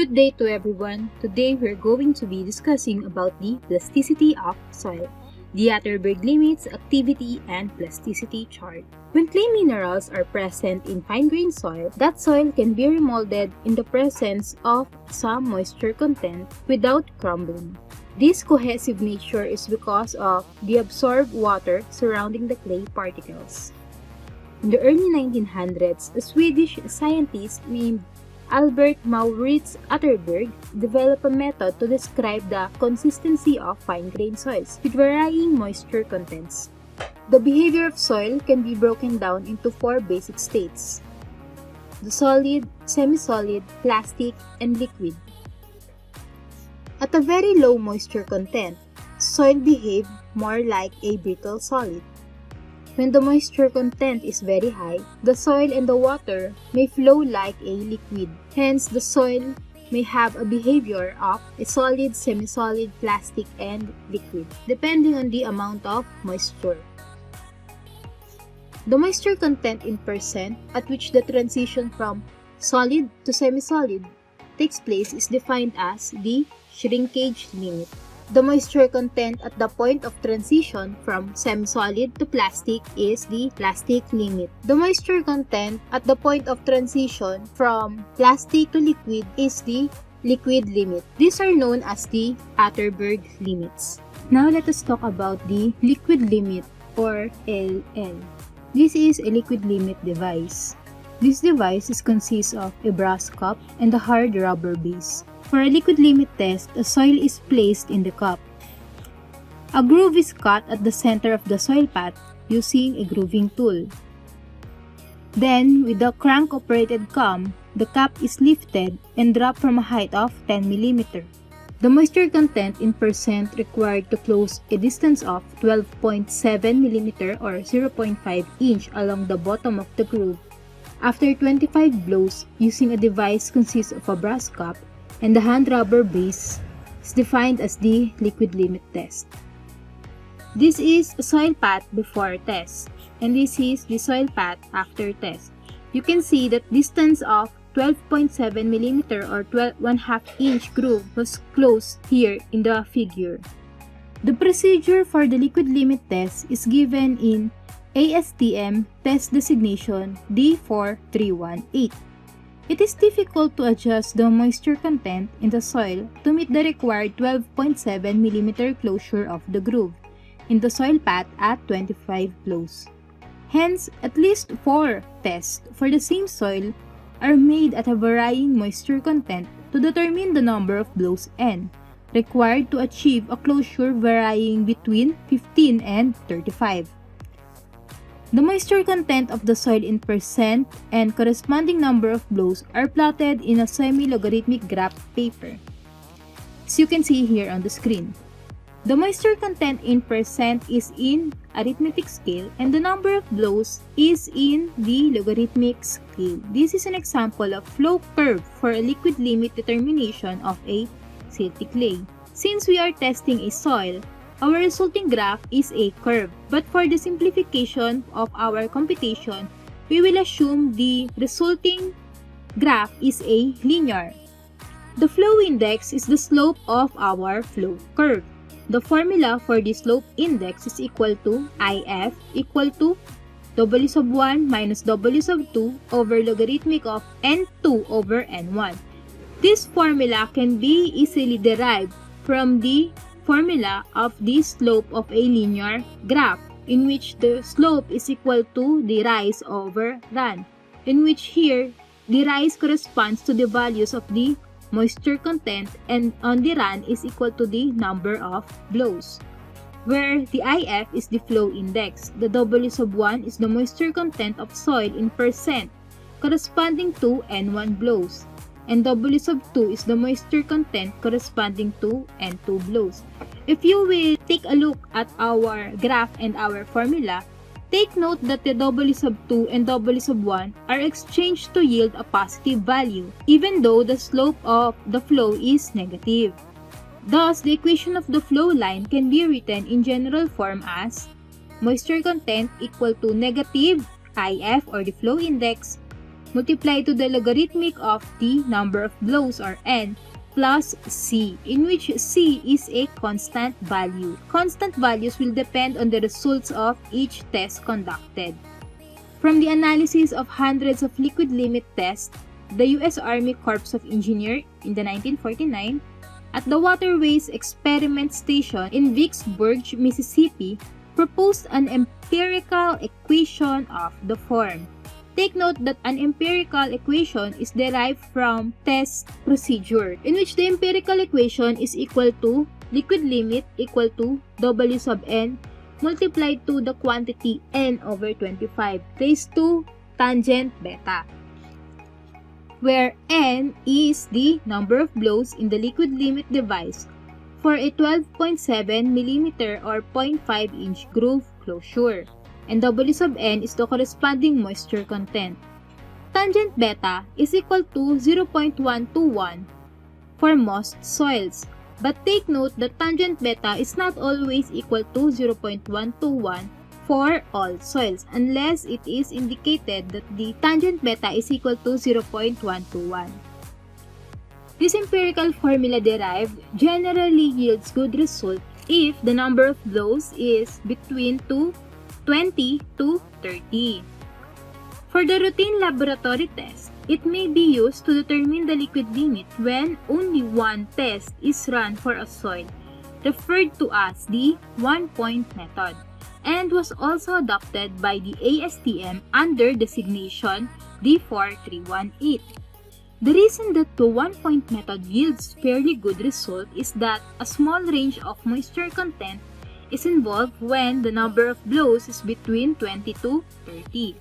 Good day to everyone. Today we're going to be discussing about the plasticity of soil, the Atterberg limits, activity, and plasticity chart. When clay minerals are present in fine-grained soil, that soil can be remolded in the presence of some moisture content without crumbling. This cohesive nature is because of the absorbed water surrounding the clay particles. In the early 1900s, a Swedish scientist named Albert Maurits Atterberg developed a method to describe the consistency of fine-grained soils with varying moisture contents. The behavior of soil can be broken down into four basic states: the solid, semi-solid, plastic, and liquid. At a very low moisture content, soil behaves more like a brittle solid. When the moisture content is very high, the soil and the water may flow like a liquid. Hence, the soil may have a behavior of a solid, semi-solid, plastic, and liquid, depending on the amount of moisture. The moisture content in percent at which the transition from solid to semi-solid takes place is defined as the shrinkage limit. The moisture content at the point of transition from semi-solid to plastic is the plastic limit. The moisture content at the point of transition from plastic to liquid is the liquid limit. These are known as the Atterberg limits. Now let us talk about the liquid limit or LL. This is a liquid limit device. This device consists of a brass cup and a hard rubber base. For a liquid limit test, a soil is placed in the cup. A groove is cut at the center of the soil path using a grooving tool. Then, with the crank-operated cam, the cap is lifted and dropped from a height of 10 mm. The moisture content in percent required to close a distance of 12.7 mm or 0.5 inch along the bottom of the groove. After 25 blows, using a device consists of a brass cup and the hand rubber base is defined as the liquid limit test. This is a soil path before test, and this is the soil path after test. You can see that distance of 12.7 mm or 1/2 inch groove was closed here in the figure. The procedure for the liquid limit test is given in ASTM test designation D4318. It is difficult to adjust the moisture content in the soil to meet the required 12.7 mm closure of the groove in the soil path at 25 blows. Hence, at least 4 tests for the same soil are made at a varying moisture content to determine the number of blows N required to achieve a closure varying between 15 and 35. The moisture content of the soil in percent and corresponding number of blows are plotted in a semi-logarithmic graph paper, as you can see here on the screen. The moisture content in percent is in arithmetic scale and the number of blows is in the logarithmic scale. This is an example of flow curve for a liquid limit determination of a silty clay. Since we are testing a soil, our resulting graph is a curve, but for the simplification of our computation, we will assume the resulting graph is a linear. The flow index is the slope of our flow curve. The formula for the slope index is equal to IF equal to W sub 1 minus W sub 2 over logarithmic of N2 over N1. This formula can be easily derived from the formula of the slope of a linear graph, in which the slope is equal to the rise over run, in which here the rise corresponds to the values of the moisture content and on the run is equal to the number of blows, where the IF is the flow index, the W sub 1 is the moisture content of soil in percent corresponding to N1 blows, and W sub 2 is the moisture content corresponding to N2 blows. If you will take a look at our graph and our formula, take note that the W sub 2 and W sub 1 are exchanged to yield a positive value, even though the slope of the flow is negative. Thus, the equation of the flow line can be written in general form as moisture content equal to negative IF or the flow index multiplied to the logarithmic of the number of blows, or n, plus c, in which c is a constant value. Constant values will depend on the results of each test conducted. From the analysis of hundreds of liquid limit tests, the U.S. Army Corps of Engineers in the 1949 at the Waterways Experiment Station in Vicksburg, Mississippi, proposed an empirical equation of the form. Take note that an empirical equation is derived from test procedure, in which the empirical equation is equal to liquid limit equal to W sub n multiplied to the quantity n over 25 raised to tangent beta, where n is the number of blows in the liquid limit device for a 12.7 mm or 0.5 inch groove closure, and W sub n is the corresponding moisture content. Tangent beta is equal to 0.121 for most soils, but take note that tangent beta is not always equal to 0.121 for all soils unless it is indicated that the tangent beta is equal to 0.121. This empirical formula derived generally yields good result if the number of blows is between 20 to 30. For the routine laboratory test, it may be used to determine the liquid limit when only one test is run for a soil, referred to as the one-point method, and was also adopted by the ASTM under designation D4318. The reason that the one-point method yields fairly good result is that a small range of moisture content is involved when the number of blows is between 20 to 30.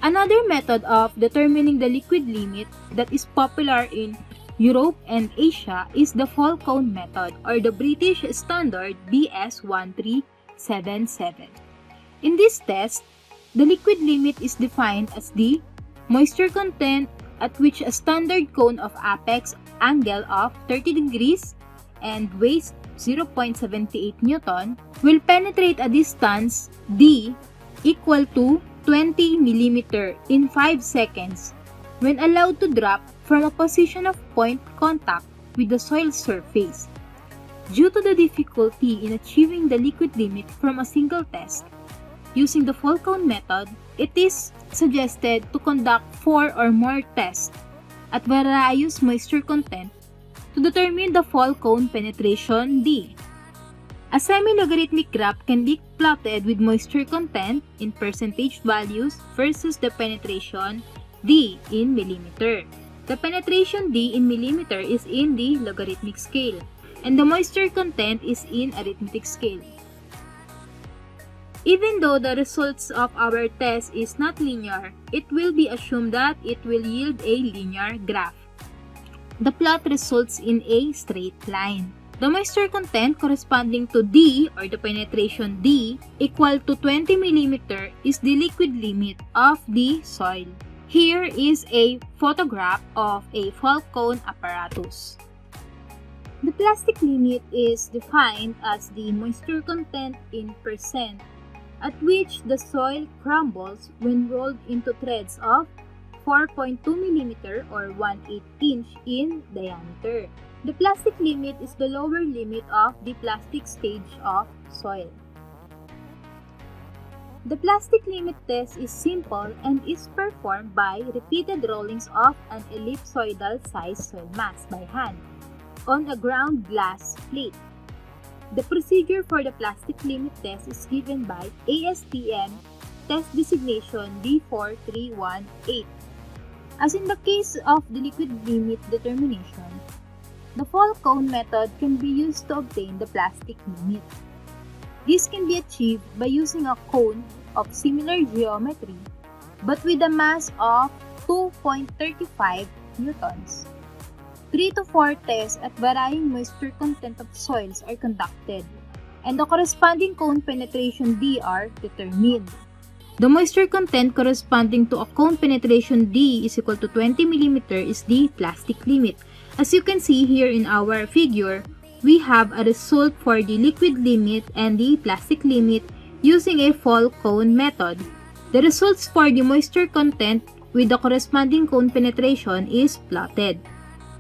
Another method of determining the liquid limit that is popular in Europe and Asia is the fall cone method, or the British standard BS1377. In this test, the liquid limit is defined as the moisture content at which a standard cone of apex angle of 30 degrees and weighs 0.78 Newton will penetrate a distance d equal to 20 mm in 5 seconds when allowed to drop from a position of point contact with the soil surface. Due to the difficulty in achieving the liquid limit from a single test, using the fall cone method, it is suggested to conduct 4 or more tests at various moisture content to determine the fall cone penetration D. A semi-logarithmic graph can be plotted with moisture content in percentage values versus the penetration D in millimeter. The penetration D in millimeter is in the logarithmic scale, and the moisture content is in arithmetic scale. Even though the results of our test is not linear, it will be assumed that it will yield a linear graph. The plot results in a straight line. The moisture content corresponding to D, or the penetration D, equal to 20 mm is the liquid limit of the soil. Here is a photograph of a fall cone apparatus. The plastic limit is defined as the moisture content in percent at which the soil crumbles when rolled into threads of 4.2 mm or 1/8 inch in diameter. The plastic limit is the lower limit of the plastic stage of soil. The plastic limit test is simple and is performed by repeated rollings of an ellipsoidal-sized soil mass by hand on a ground glass plate. The procedure for the plastic limit test is given by ASTM test designation D4318. As in the case of the liquid limit determination, the fall cone method can be used to obtain the plastic limit. This can be achieved by using a cone of similar geometry but with a mass of 2.35 newtons. 3 to 4 tests at varying moisture content of soils are conducted, and the corresponding cone penetration D are determined. The moisture content corresponding to a cone penetration D is equal to 20 mm is the plastic limit. As you can see here in our figure, we have a result for the liquid limit and the plastic limit using a fall cone method. The results for the moisture content with the corresponding cone penetration is plotted.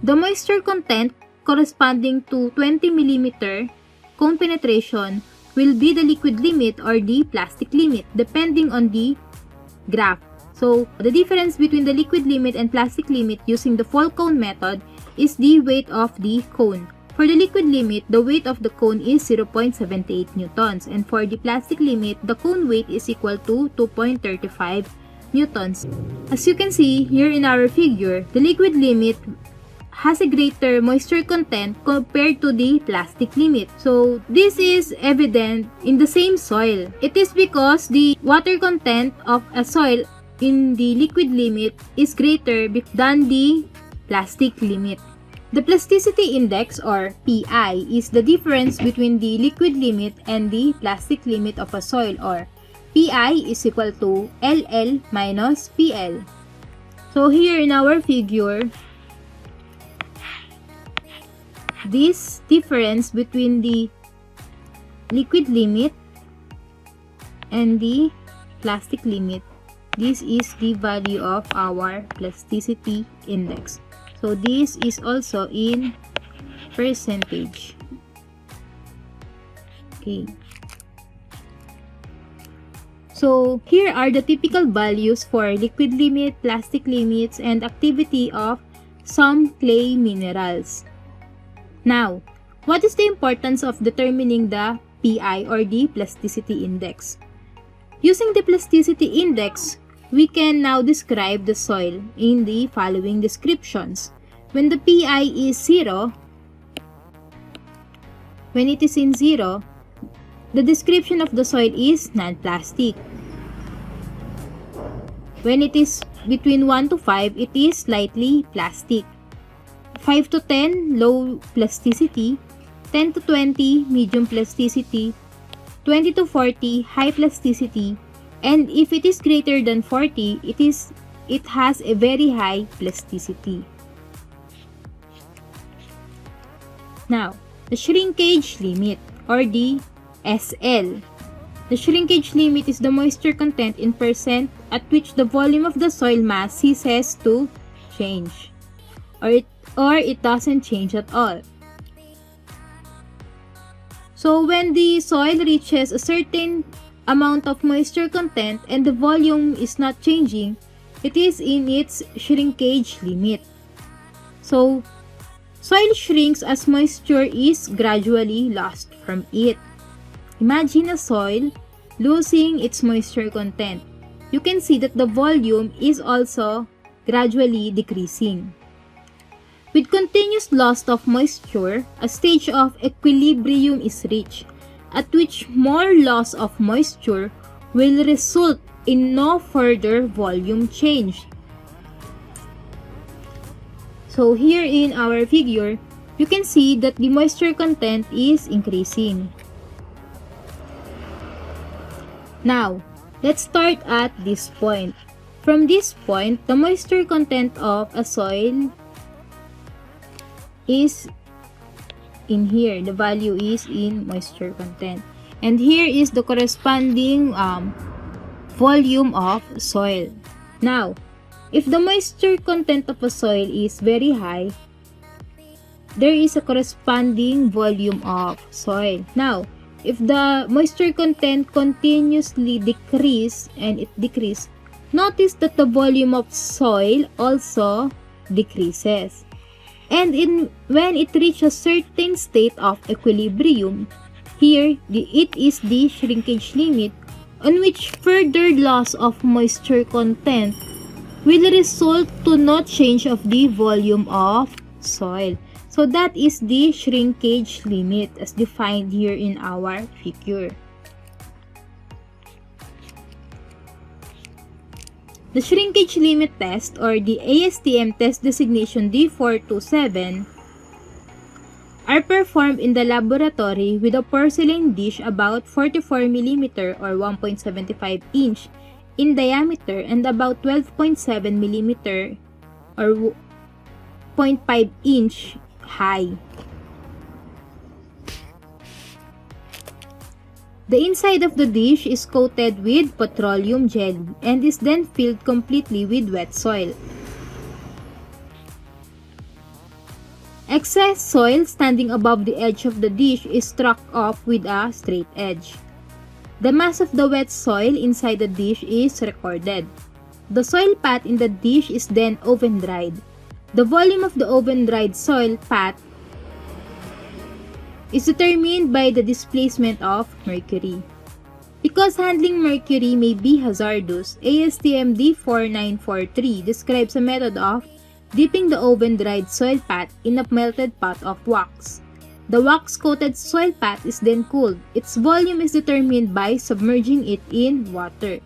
The moisture content corresponding to 20 mm cone penetration will be the liquid limit or the plastic limit depending on the graph. So, the difference between the liquid limit and plastic limit using the full cone method is the weight of the cone. For the liquid limit, the weight of the cone is 0.78 newtons, and for the plastic limit, the cone weight is equal to 2.35 newtons. As you can see here in our figure, the liquid limit has a greater moisture content compared to the plastic limit. So, this is evident in the same soil. It is because the water content of a soil in the liquid limit is greater than the plastic limit. The plasticity index or PI is the difference between the liquid limit and the plastic limit of a soil, or PI is equal to LL minus PL. So here in our figure, this difference between the liquid limit and the plastic limit, this is the value of our plasticity index. So this is also in percentage. Okay. So here are the typical values for liquid limit, plastic limits, and activity of some clay minerals. Now, what is the importance of determining the PI or the plasticity index? Using the plasticity index, we can now describe the soil in the following descriptions. When the PI is 0, when it is in 0, the description of the soil is non-plastic. When it is between 1 to 5, it is slightly plastic. 5 to 10, low plasticity. 10 to 20, medium plasticity. 20 to 40, high plasticity. And if it is greater than 40, it has a very high plasticity. Now, the shrinkage limit or the SL. The shrinkage limit is the moisture content in percent at which the volume of the soil mass ceases to change, or it doesn't change at all. So when the soil reaches a certain amount of moisture content and the volume is not changing, it is in its shrinkage limit. So, soil shrinks as moisture is gradually lost from it. Imagine a soil losing its moisture content. You can see that the volume is also gradually decreasing. With continuous loss of moisture, a stage of equilibrium is reached, at which more loss of moisture will result in no further volume change. So here in our figure, you can see that the moisture content is increasing. Now, let's start at this point. From this point, the moisture content of a soil is in here. The value is in moisture content. And here is the corresponding volume of soil. Now, if the moisture content of a soil is very high, there is a corresponding volume of soil. Now, if the moisture content continuously decrease and it decreases, notice that the volume of soil also decreases. And when it reaches a certain state of equilibrium, here it is the shrinkage limit on which further loss of moisture content will result to no change of the volume of soil. So that is the shrinkage limit as defined here in our figure. The shrinkage limit test or the ASTM test designation D427 are performed in the laboratory with a porcelain dish about 44 mm or 1.75 inch in diameter and about 12.7 mm or 0.5 inch high. The inside of the dish is coated with petroleum jelly and is then filled completely with wet soil. Excess soil standing above the edge of the dish is struck off with a straight edge. The mass of the wet soil inside the dish is recorded. The soil pat in the dish is then oven dried. The volume of the oven dried soil pat is determined by the displacement of mercury. Because handling mercury may be hazardous, ASTM D4943 describes a method of dipping the oven-dried soil pat in a melted pot of wax. The wax-coated soil pat is then cooled. Its volume is determined by submerging it in water.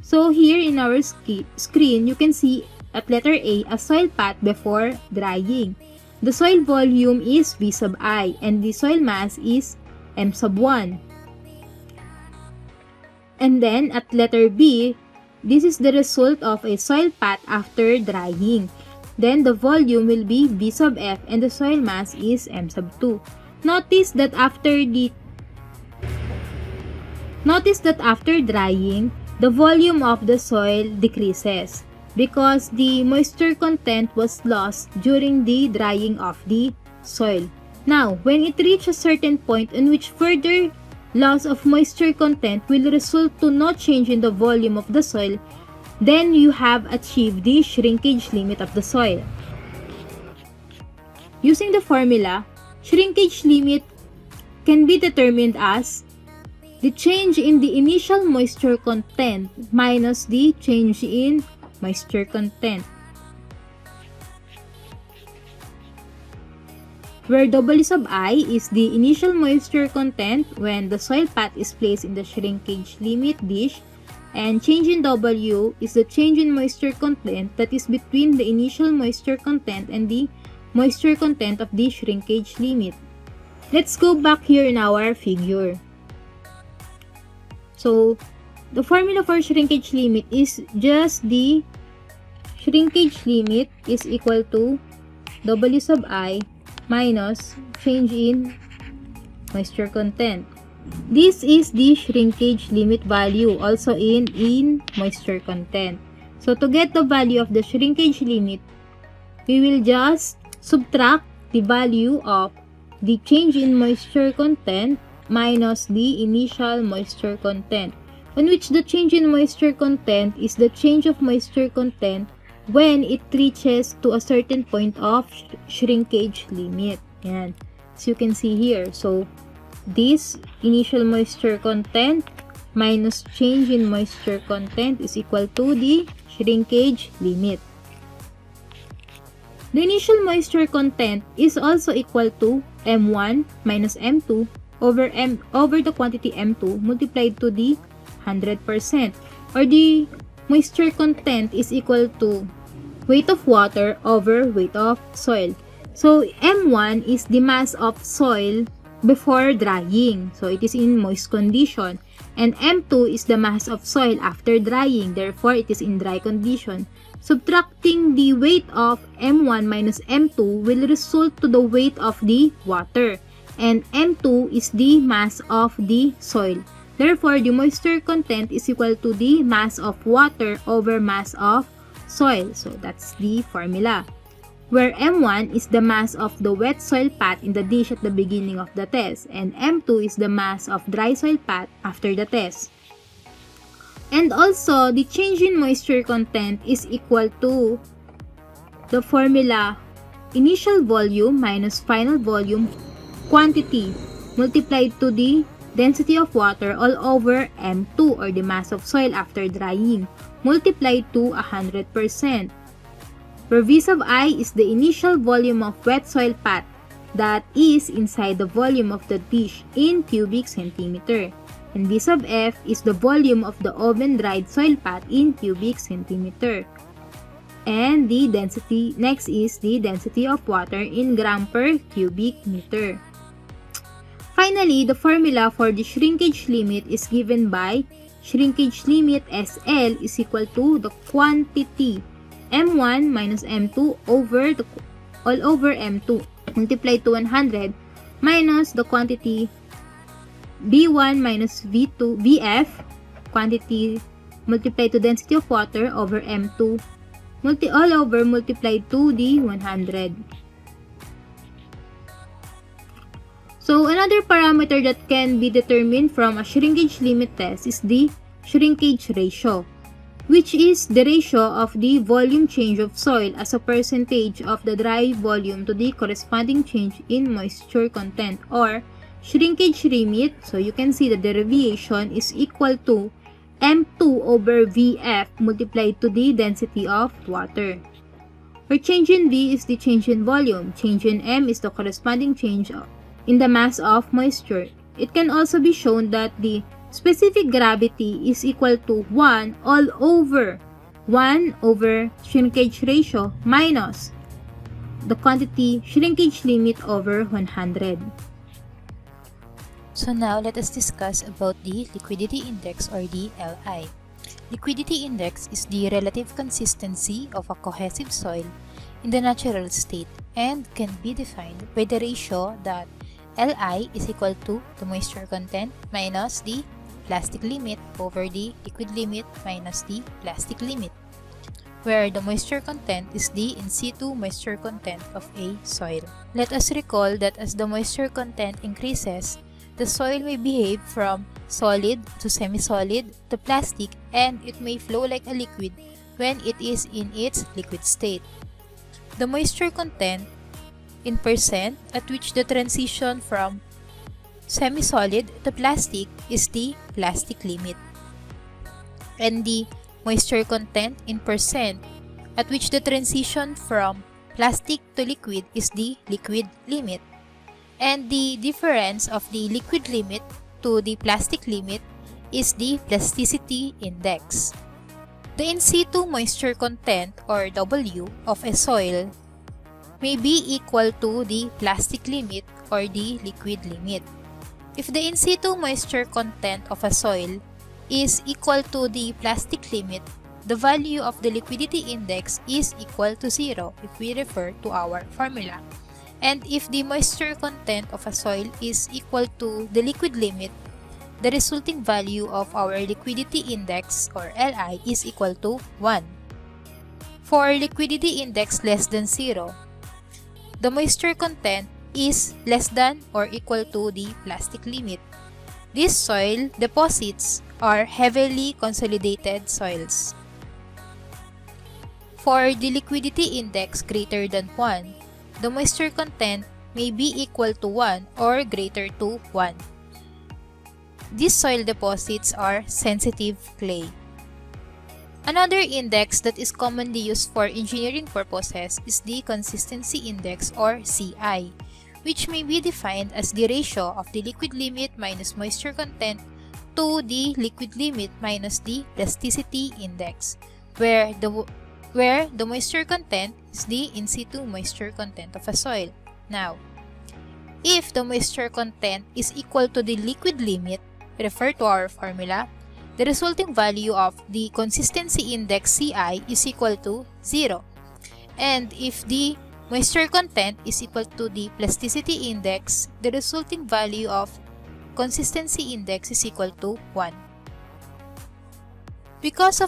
So here in our screen, you can see at letter A, a soil pat before drying. The soil volume is V sub I and the soil mass is M sub 1. And then at letter B, this is the result of a soil pat after drying. Then the volume will be V sub F and the soil mass is M sub 2. Notice that after drying, the volume of the soil decreases because the moisture content was lost during the drying of the soil. Now, when it reaches a certain point in which further loss of moisture content will result to no change in the volume of the soil, then you have achieved the shrinkage limit of the soil. Using the formula, shrinkage limit can be determined as the change in the initial moisture content minus the change in moisture content, where W sub I is the initial moisture content when the soil pat is placed in the shrinkage limit dish, and change in W is the change in moisture content that is between the initial moisture content and the moisture content of the shrinkage limit. Let's go back here in our figure. So, the formula for shrinkage limit is just the shrinkage limit is equal to W sub I minus change in moisture content. This is the shrinkage limit value also in moisture content. So to get the value of the shrinkage limit, we will just subtract the value of the change in moisture content minus the initial moisture content, in which the change in moisture content is the change of moisture content when it reaches to a certain point of shrinkage limit. Yan. As you can see here. So, this initial moisture content minus change in moisture content is equal to the shrinkage limit. The initial moisture content is also equal to M1 minus M2 over the quantity M2 multiplied to the 100%, or the moisture content is equal to weight of water over weight of soil. So M1 is the mass of soil before drying, so it is in moist condition, and M2 is the mass of soil after drying, therefore it is in dry condition. Subtracting the weight of M1 minus M2 will result to the weight of the water, and M2 is the mass of the soil. Therefore, the moisture content is equal to the mass of water over mass of soil. So that's the formula, where M1 is the mass of the wet soil pat in the dish at the beginning of the test, and M2 is the mass of dry soil pat after the test. And also, the change in moisture content is equal to the formula initial volume minus final volume quantity multiplied to the density of water all over M2, or the mass of soil after drying, multiplied to 100%. Where V sub I is the initial volume of wet soil pat that is inside the volume of the dish in cubic centimeter, and V sub F is the volume of the oven-dried soil pat in cubic centimeter. And the density, next is the density of water in gram per cubic meter. Finally, the formula for the shrinkage limit is given by shrinkage limit SL is equal to the quantity M1 minus M2 over all over M2 multiplied to 100 minus the quantity B1 minus V2, Vf, quantity multiplied to density of water over M2, all over multiplied to the 100. So, another parameter that can be determined from a shrinkage limit test is the shrinkage ratio, which is the ratio of the volume change of soil as a percentage of the dry volume to the corresponding change in moisture content, or shrinkage limit. So, you can see that the deviation is equal to M2 over Vf multiplied to the density of water, where change in V is the change in volume, change in M is the corresponding change in the mass of moisture. It can also be shown that the specific gravity is equal to 1 all over 1 over shrinkage ratio minus the quantity shrinkage limit over 100. So now let us discuss about the liquidity index, or the LI. Liquidity index is the relative consistency of a cohesive soil in the natural state and can be defined by the ratio that Li is equal to the moisture content minus the plastic limit over the liquid limit minus the plastic limit, where the moisture content is the in situ moisture content of a soil. Let us recall that as the moisture content increases, the soil may behave from solid to semi-solid to plastic, and it may flow like a liquid when it is in its liquid state. The moisture content in percent at which the transition from semi-solid to plastic is the plastic limit, and the moisture content in percent at which the transition from plastic to liquid is the liquid limit, and the difference of the liquid limit to the plastic limit is the plasticity index. The in situ moisture content, or W, of a soil may be equal to the plastic limit or the liquid limit. If the in situ moisture content of a soil is equal to the plastic limit, the value of the liquidity index is equal to 0 if we refer to our formula. And if the moisture content of a soil is equal to the liquid limit, the resulting value of our liquidity index, or Li, is equal to 1. For liquidity index less than 0, the moisture content is less than or equal to the plastic limit. These soil deposits are heavily consolidated soils. For the liquidity index greater than 1, the moisture content may be equal to 1 or greater to 1. These soil deposits are sensitive clay. Another index that is commonly used for engineering purposes is the consistency index, or CI, which may be defined as the ratio of the liquid limit minus moisture content to the liquid limit minus the plasticity index, where the moisture content is the in situ moisture content of a soil. Now, if the moisture content is equal to the liquid limit, refer to our formula, the resulting value of the consistency index CI is equal to 0. And if the moisture content is equal to the plasticity index, the resulting value of consistency index is equal to 1. Because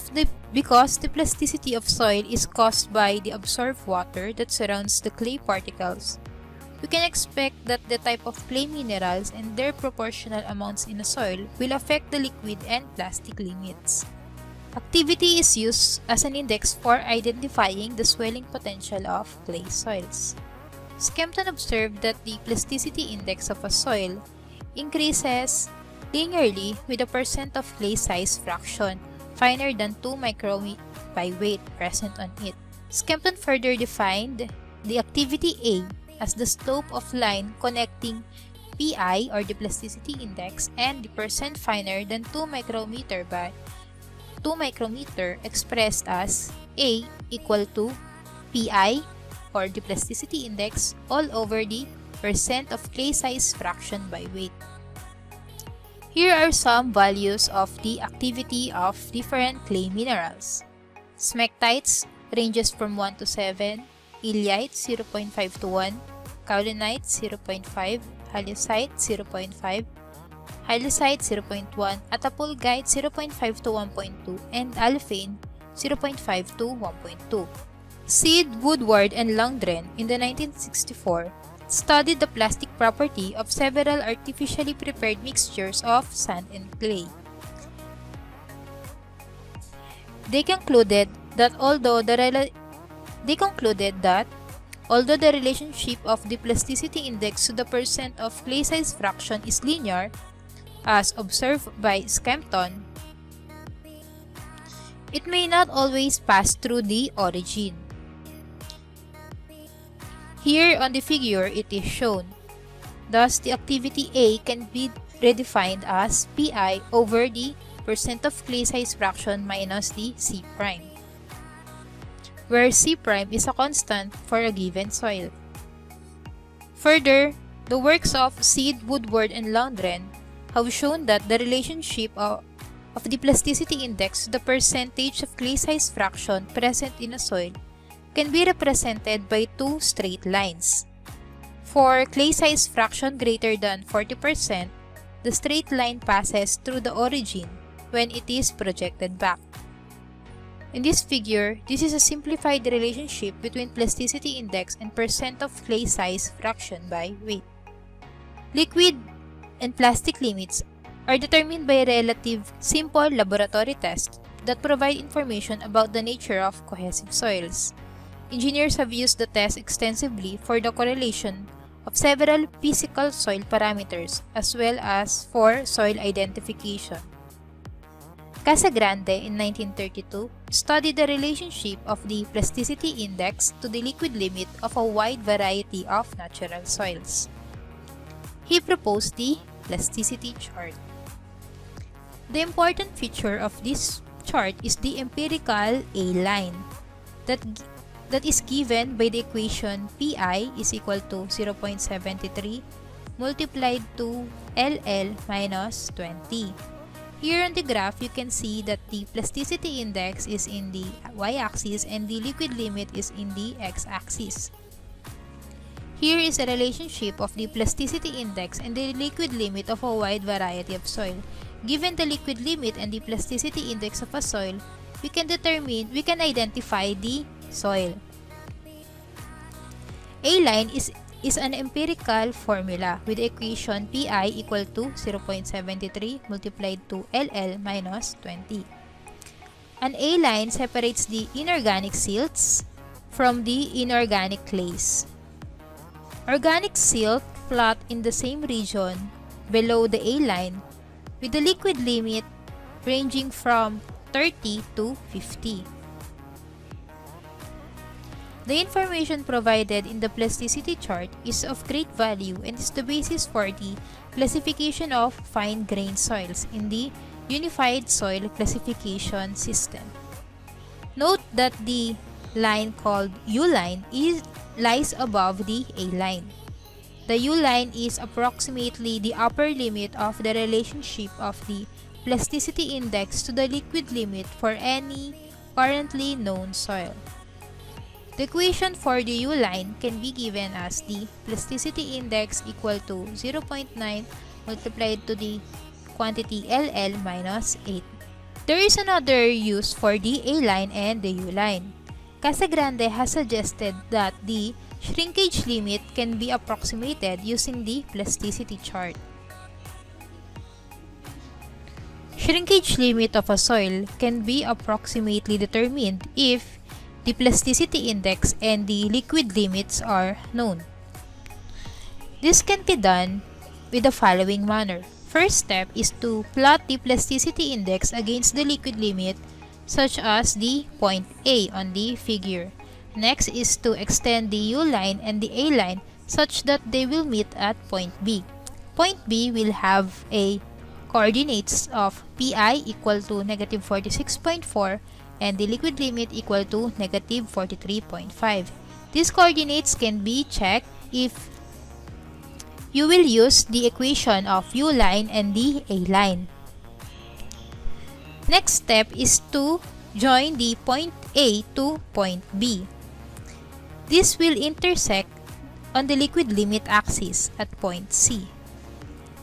the plasticity of soil is caused by the absorbed water that surrounds the clay particles, we can expect that the type of clay minerals and their proportional amounts in a soil will affect the liquid and plastic limits. Activity is used as an index for identifying the swelling potential of clay soils. Skempton observed that the plasticity index of a soil increases linearly with a percent of clay size fraction finer than 2 micrometers by weight present on it. Skempton further defined the activity A as the slope of line connecting Pi, or the plasticity index, and the percent finer than 2 micrometer by 2 micrometer, expressed as A equal to Pi, or the plasticity index, all over the percent of clay size fraction by weight. Here are some values of the activity of different clay minerals. Smectites ranges from 1 to 7, Illite 0.5 to 1, Kaolinite 0.5, Halloysite 0.5, hyoscite 0.1, attapulgite 0.5 to 1.2, and alphane 0.5 to 1.2. Seed, Woodward, and Lundgren in the 1964 studied the plastic property of several artificially prepared mixtures of sand and clay. They concluded that although the relationship of the plasticity index to the percent of clay size fraction is linear, as observed by Skempton, it may not always pass through the origin. Here on the figure it is shown. Thus, the activity A can be redefined as Pi over the percent of clay size fraction minus the C prime, where C prime is a constant for a given soil. Further, the works of Seed, Woodward, and Lundgren have shown that the relationship of the plasticity index to the percentage of clay size fraction present in a soil can be represented by two straight lines. For clay size fraction greater than 40%, the straight line passes through the origin when it is projected back. In this figure, this is a simplified relationship between plasticity index and percent of clay size fraction by weight. Liquid and plastic limits are determined by a relative simple laboratory test that provide information about the nature of cohesive soils. Engineers have used the test extensively for the correlation of several physical soil parameters as well as for soil identification. Casagrande in 1932 studied the relationship of the plasticity index to the liquid limit of a wide variety of natural soils. He proposed the plasticity chart. The important feature of this chart is the empirical A line that is given by the equation Pi is equal to 0.73 multiplied to LL minus 20. Here on the graph, you can see that the plasticity index is in the y-axis and the liquid limit is in the x-axis. Here is a relationship of the plasticity index and the liquid limit of a wide variety of soil. Given the liquid limit and the plasticity index of a soil, we can identify the soil. A-line is an empirical formula with the equation Pi equal to 0.73 multiplied to LL minus 20. An A-line separates the inorganic silts from the inorganic clays. Organic silt plot in the same region below the A-line with the liquid limit ranging from 30 to 50. The information provided in the plasticity chart is of great value and is the basis for the classification of fine-grained soils in the Unified Soil Classification System. Note that the line called U-line lies above the A-line. The U-line is approximately the upper limit of the relationship of the plasticity index to the liquid limit for any currently known soil. The equation for the U-line can be given as the plasticity index equal to 0.9 multiplied to the quantity LL minus 8. There is another use for the A-line and the U-line. Casagrande has suggested that the shrinkage limit can be approximated using the plasticity chart. Shrinkage limit of a soil can be approximately determined if the plasticity index and the liquid limits are known. This can be done with the following manner. First step is to plot the plasticity index against the liquid limit, such as the point A on the figure. Next is to extend the U-line and the A-line such that they will meet at point B. Point B will have a coordinates of Pi equal to negative 46.4 and the liquid limit equal to negative 43.5. These coordinates can be checked if you will use the equation of U-line and the A-line. Next step is to join the point A to point B. This will intersect on the liquid limit axis at point C.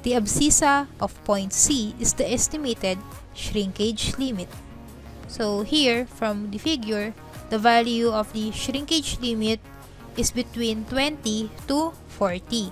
The abscissa of point C is the estimated shrinkage limit. So here, from the figure, the value of the shrinkage limit is between 20 to 40.